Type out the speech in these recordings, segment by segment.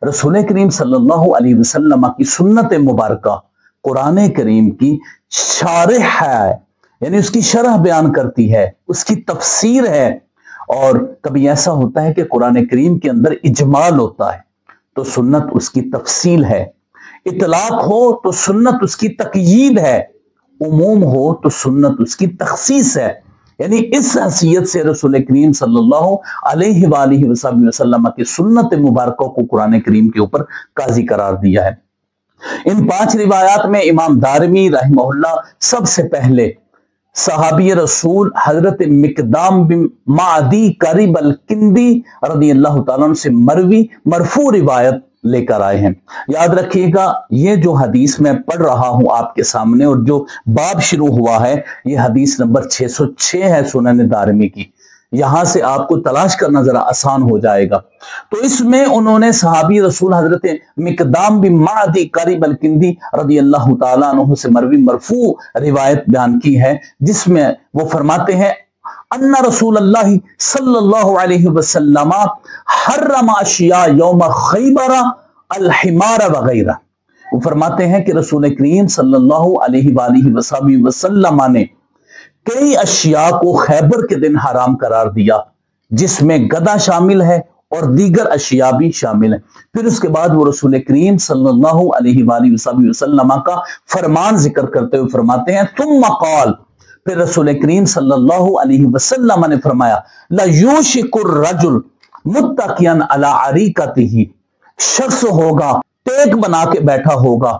रसूल करीम सल्लल्लाहु अलैहि वसल्लम की सुन्नत मुबारका कुरान करीम की शारह है, यानी उसकी शरह बयान करती है, उसकी तफसीर है। और कभी ऐसा होता है कि कुरान करीम के अंदर इजमाल होता है तो सुन्नत उसकी तफसील है, इतलाक हो तो सुन्नत उसकी तकयीद है, उमूम हो तो सुन्नत उसकी तखसीस है। यानी इस हैसियत से रसूल करीम सल्लल्लाहु अलैहि वसल्लम की सुन्नत मुबारकों को कुरान करीम के ऊपर काजी करार दिया है। इन 5 रिवायात में इमाम दारमी रहमहुल्लाह सबसे पहले सहाबी रसूल हजरत मिकदाम बिन मादी करीब अल किंदी रदियल्लाहु ताला अन्हु से मरफू रिवायत लेकर आए हैं। याद रखिएगा, ये जो हदीस मैं पढ़ रहा हूं आपके सामने और जो बाब शुरू हुआ है, ये हदीस नंबर 606 है सुनन दारमी की। यहां से आपको तलाश करना जरा आसान हो जाएगा। तो इसमें उन्होंने सहाबी रसूल हजरत मिकदाम बिन मादी करीब अल किंदी रदियल्लाहु ताला अन्हु से मरफू रिवायत बयान की है, जिसमें वो फरमाते हैं अन्ना रसूलुल्लाह सल्लल्लाहु अलैहि वसल्लम हर्रम अशिया यौम खैबर अल हिमार वगैरह। वो फरमाते हैं कि रसूल करीम सल्लल्लाहु अलैहि वसल्लम ने कई अशिया को खैबर के दिन हराम करार दिया, जिसमें गधा शामिल है और दीगर अशिया भी शामिल है। फिर उसके बाद वो रसूल करीम सल्लल्लाहु अलैहि वसल्लम का फरमान जिक्र करते हुए फरमाते हैं तुम क़ाल, फिर रसूल करीम सल्लल्लाहु अलैहि वसल्लम ने फरमाया ला यूशिकुर रजुल मुत्तकियन अला अरीकतिही, शख्स होगा टेक बना के बैठा होगा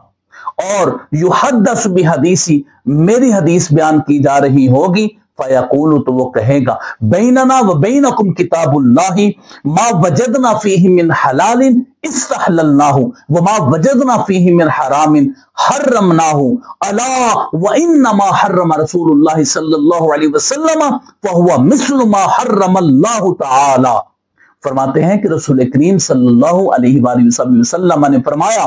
और युहद्दस बिहदीसी, मेरी हदीस बयान की जा रही होगी, फयकूलु, तो वो कहेगा बैनना व बैनकुम किताबुल्लाहि मा वजदना फीहि मिन हलालिन इस्तहललनाहु व मा वजदना फीहि मिन हरामिन हर्रमनाहु अला व इन्नमा हर्रम रसूलुल्लाह सल्लल्लाहु अलैहि वसल्लम फहुवा मिस्लु मा हर्रमल्लाहु तआला। फरमाते हैं कि रसूल करीम सल्लल्लाहु अलैहि वसल्लम ने फरमाया,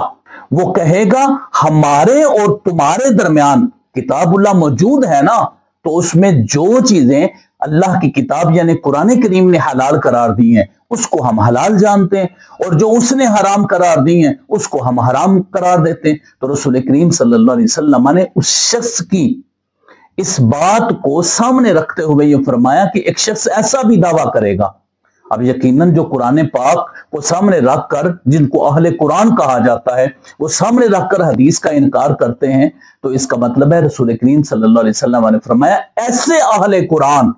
वो कहेगा हमारे और तुम्हारे दरमियान किताबुल्लाह मौजूद है ना, तो उसमें जो चीजें अल्लाह की किताब यानी कुरान करीम ने हलाल करार दी हैं उसको हम हलाल जानते हैं, और जो उसने हराम करार दी हैं उसको हम हराम करार देते हैं। तो रसूल करीम सल्लल्लाहु अलैहि वसल्लम ने उस शख्स की इस बात को सामने रखते हुए ये फरमाया कि एक शख्स ऐसा भी दावा करेगा, अब यकीनन जो कुरान पाक को सामने रखकर, जिनको अहले कुरान कहा जाता है, वो सामने रखकर हदीस का इनकार करते हैं, तो इसका मतलब है रसूल करीम सल्लल्लाहु अलैहि वसल्लम ने फरमाया ऐसे अहले कुरान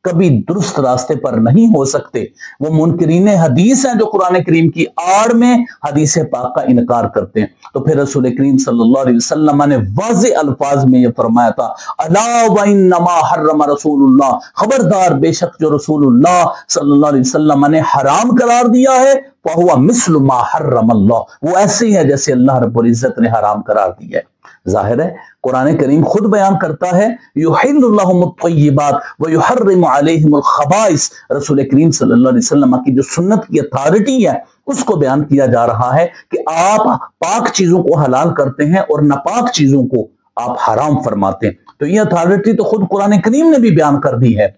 कभी दुरुस्त रास्ते पर नहीं हो सकते। वो मुनकरीन हदीस हैं जो कुरान करीम की आड़ में हदीस पाक का इनकार करते हैं। तो फिर रसूल करीम सल्लल्लाहु अलैहि वसल्लम ने वाज़े अल्फाज में ये फरमाया था अला व इन्नमा हर्रम रसूलुल्लाह, खबरदार बेशक जो रसूलुल्लाह सल्लल्लाहु अलैहि वसल्लम ने हराम करार दिया है फहुवा मिस्लु मा हर्रम अल्लाह, वो ऐसे ही है जैसे अल्लाह रब्बुल इज्जत ने हराम करार दिया है। जाहिर है कुरान करीम खुद बयान करता है युहिल्लुल्लाहुमुत तय्यिबात व युहर्रिमु अलैहिमुल खबाइस। रसूल करीम सल्लल्लाहु अलैहि वसल्लम की जो सुन्नत की अथॉरिटी है उसको बयान किया जा रहा है कि आप पाक चीजों को हलाल करते हैं और नापाक चीजों को आप हराम फरमाते हैं। तो ये अथॉरिटी तो खुद कुरान करीम ने भी बयान कर दी है।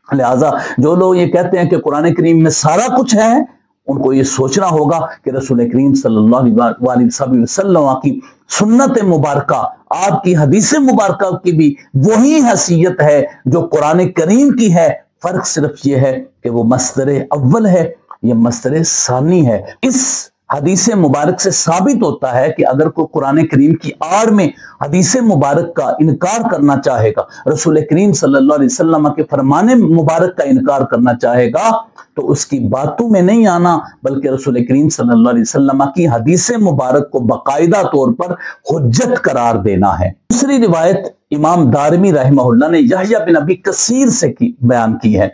लिहाजा जो लोग ये कहते हैं कि कुरान करीम में सारा कुछ है, उनको ये सोचना होगा कि रसूल करीम सल्लल्लाहु अलैहि वसल्लम की सुन्नत मुबारका, आपकी हदीस मुबारका की भी वही हैसियत है जो कुरान करीम की है। फर्क सिर्फ ये है कि वो मस्दर अव्वल है, ये मस्दर सानी है। इस हदीस मुबारक से साबित होता है कि अगर कोई कुरान करीम की आड़ में हदीस मुबारक का इनकार करना चाहेगा, रसूल करीम सल्लल्लाहु अलैहि वसल्लम के फरमान मुबारक का इनकार करना चाहेगा, तो उसकी बातों में नहीं आना बल्कि रसूल करीम सल्लल्लाहु अलैहि वसल्लम की हदीस मुबारक को बाकायदा तौर पर हुज्जत करार देना है। दूसरी रिवायत इमाम दारमी रहमहुल्लाह ने यहया बिन अबी कसीर से बयान की है।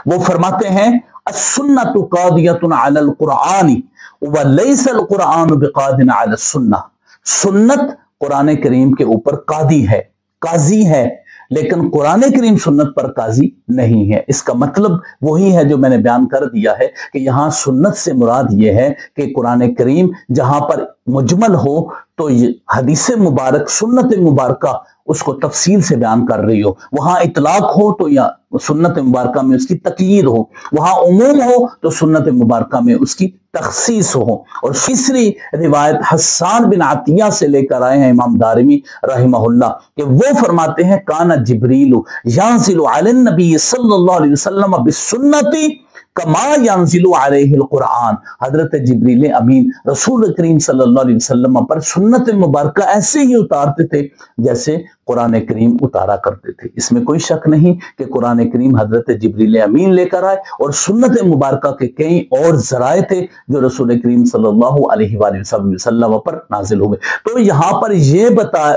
वो फरमाते हैं अस्सुन्नतु कादियतुन अलल कुरआनी व लैसल कुरआनु बिकादिन अला सुन्नह। सुन्नत कुरान करीम के ऊपर कादी है, काजी है, लेकिन कुरान करीम सुन्नत पर काजी नहीं है। इसका मतलब वही है जो मैंने बयान कर दिया है कि यहाँ सुन्नत से मुराद यह है कि कुरान करीम जहां पर मुजमल हो तो हदीस मुबारक सुन्नत मुबारका उसको तफसील से बयान कर रही हो, वहां इतलाक हो तो या सुन्नत मुबारका में उसकी तकयीद हो, वहां उमूम हो तो सुन्नत मुबारका में उसकी تخصیص ہو۔ اور تیسری روایت حسان بن عطیہ سے لے کر آئے ہیں امام دارمی رحمہ اللہ کہ وہ فرماتے ہیں کانا جبریل ینزل علی النبی صلی اللہ علیہ وسلم بالسنتی کما ینزل علیہ القرآن، حضرت جبریل امین رسول کریم صلی اللہ علیہ وسلم پر سنت مبارکہ ایسے ہی اتارتے تھے جیسے قرآن کریم اتارا کرتے تھے۔ اس میں کوئی شک نہیں کہ قرآن کریم حضرت جبریل امین لے کر آئے، اور سنت مبارکہ کے کئی اور ذرائع تھے جو رسول کریم صلی اللہ علیہ وآلہ وسلم پر نازل ہوئے۔ تو یہاں پر یہ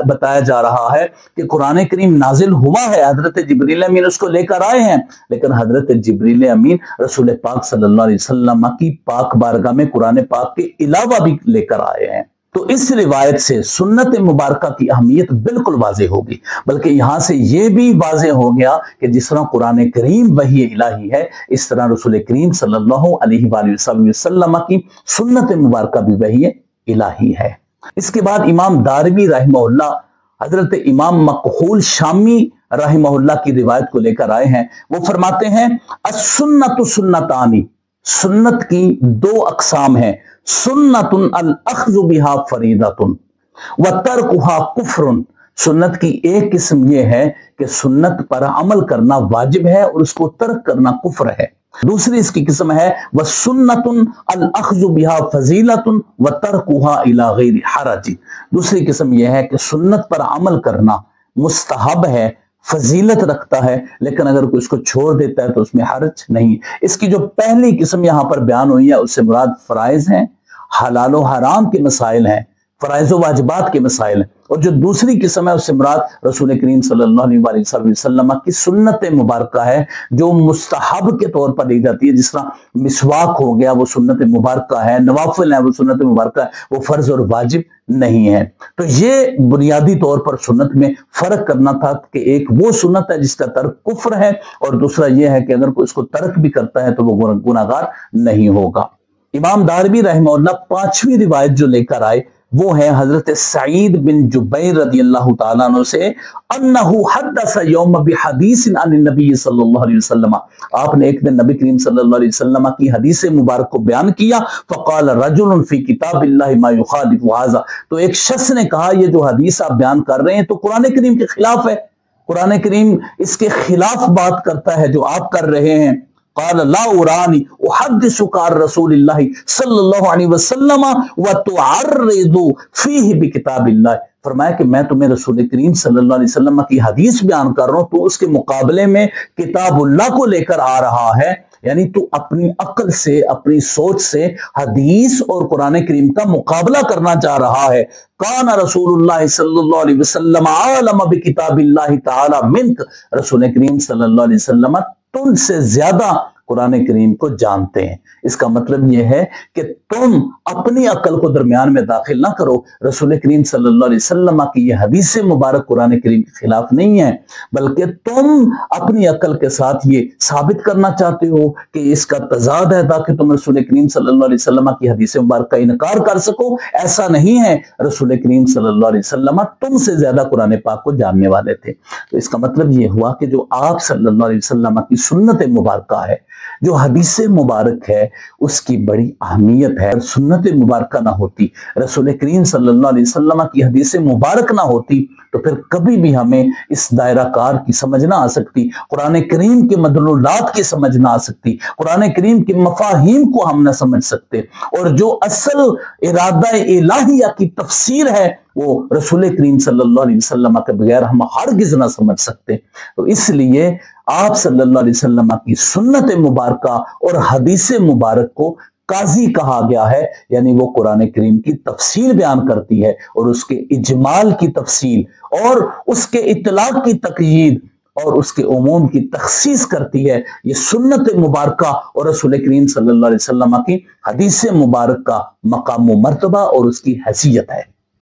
بتایا جا رہا ہے کہ قرآن کریم نازل ہوا ہے، حضرت جبریل امین اس کو لے کر آئے ہیں، لیکن حضرت جبریل امین رسول پاک صلی اللہ علیہ وسلم کی پاک بارگاہ میں قرآن پاک کے علاوہ بھی لے کر آئے ہیں۔ تو اس روایت سے سنت مبارکہ کی اہمیت بالکل واضح ہوگی، بلکہ یہاں سے یہ بھی واضح ہو گیا کہ جس طرح قرآن کریم وحی الہی ہے، اس طرح رسول کریم صلی اللہ علیہ وآلہ وسلم کی سنت مبارکہ بھی وحی الہی ہے۔ اس کے بعد امام دارمی رحمہ اللہ حضرت امام مکحول شامی رحمہ اللہ کی روایت کو لے کر آئے ہیں۔ وہ فرماتے ہیں السنت سنتانی، سنت کی دو اقسام ہیں، سنت الاخذ بها فریضۃ وترکها کفر، سنت کی ایک قسم یہ ہے کہ سنت پر عمل کرنا واجب ہے اور اس کو ترک کرنا کفر ہے۔ دوسری اس کی قسم ہے وَسُنَّةٌ الْأَخْذُ بِهَا فَضِيلَةٌ وَتَرْكُهَا إِلَى غَيْرِ حَرَجٍ، دوسری قسم یہ ہے کہ سنت پر عمل کرنا مستحب ہے، فضیلت رکھتا ہے، لیکن اگر کوئی اس کو چھوڑ دیتا ہے تو اس میں حرج نہیں۔ اس کی جو پہلی قسم یہاں پر بیان ہوئی ہے اس سے مراد فرائض ہیں، حلال و حرام کے مسائل ہیں، فرائض و واجبات کے مسائل ہیں، اور جو دوسری قسم ہے اس سے مراد رسول کریم صلی اللہ علیہ وسلم کی سنت مبارکہ ہے جو مستحب کے طور پر لی جاتی ہے، جس طرح مسواک ہو گیا وہ سنت مبارکہ ہے، نوافل ہے وہ سنت مبارکہ ہے، وہ فرض اور واجب نہیں ہے۔ تو یہ بنیادی طور پر سنت میں فرق کرنا تھا کہ ایک وہ سنت ہے جس کا ترک کفر ہے، اور دوسرا یہ ہے کہ اگر کوئی اس کو ترک بھی کرتا ہے تو وہ گناہگار نہیں ہوگا۔ امام دارمی رحمہ اللہ پانچویں روایت جو لے کر آئے وہ ہے حضرت سعید بن جبیر رضی اللہ تعالیٰ عنہ سے انہو حدث یوم بحدیث عن النبی صلی اللہ علیہ وسلم، آپ نے ایک دن نبی کریم صلی اللہ علیہ وسلم کی حدیث مبارک کو بیان کیا، فقال رجل فی کتاب اللہ ما یخالف ھذا، تو ایک شخص نے کہا یہ جو حدیث آپ بیان کر رہے ہیں تو قرآن کریم کے خلاف ہے، قرآن کریم اس کے خلاف بات کرتا ہے جو آپ کر رہے ہیں۔ قال لا ارانی احدثک عن رسول اللہ صلی اللہ علیہ وسلم وتعرض فیہ بکتاب اللہ، فرمایا کہ میں تمہیں رسول کریم صلی اللہ علیہ وسلم کی حدیث بیان کر رہا ہوں، تو اس کے مقابلے میں کتاب اللہ کو لے کر آ رہا ہے، یعنی تو اپنی عقل سے اپنی سوچ سے حدیث اور قرآن کریم کا مقابلہ کرنا چاہ رہا ہے۔ کان رسول اللہ صلی اللہ علیہ وسلم عالم بکتاب اللہ تعالی منک، رسول کریم صلی اللہ علیہ وسلم تم سے زیادہ قرآن کریم کو جانتے ہیں۔ اس کا مطلب یہ ہے کہ تم اپنی عقل کو درمیان میں داخل نہ کرو، رسول کریم صلی اللہ علیہ وسلم کی یہ حدیث مبارک قرآن کریم کے خلاف نہیں ہے، بلکہ تم اپنی عقل کے ساتھ یہ ثابت کرنا چاہتے ہو کہ اس کا تضاد ہے تاکہ تم رسول کریم صلی اللہ علیہ وسلم کی حدیث مبارک کا انکار کر سکو۔ ایسا نہیں ہے، رسول کریم صلی اللہ علیہ وسلم تم سے زیادہ قرآن پاک کو جاننے والے تھے۔ تو اس کا مطلب یہ ہوا کہ جو آپ صلی اللہ علیہ وسلم کی سنت مبارکہ ہے، جو حدیث مبارک ہے، اس کی بڑی اہمیت ہے۔ سنت مبارکہ نہ ہوتی، رسول کریم صلی اللہ علیہ وسلم کی حدیث مبارک نہ ہوتی تو پھر کبھی بھی ہمیں اس دائرہ کار کی سمجھ نہ آ سکتی، قرآن کریم کے مدلولات کی سمجھ نہ آ سکتی، قرآن کریم کے مفاہیم کو ہم نہ سمجھ سکتے، اور جو اصل ارادہ الہیہ کی تفسیر ہے وہ رسول کریم صلی اللہ علیہ وسلم کے بغیر ہم ہرگز نہ سمجھ سکتے۔ تو اس لیے آپ صلی اللہ علیہ وسلم کی سنت مبارکہ اور حدیث مبارک کو قاضی کہا گیا ہے، یعنی وہ قرآن کریم کی تفسیر بیان کرتی ہے اور اس کے اجمال کی تفصیل اور اس کے اطلاق کی تقیید اور اس کے عموم کی تخصیص کرتی ہے۔ یہ سنت مبارکہ اور رسول کریم صلی اللہ علیہ وسلم کی حدیث مبارک کا مقام و مرتبہ اور اس کی حیثیت ہے۔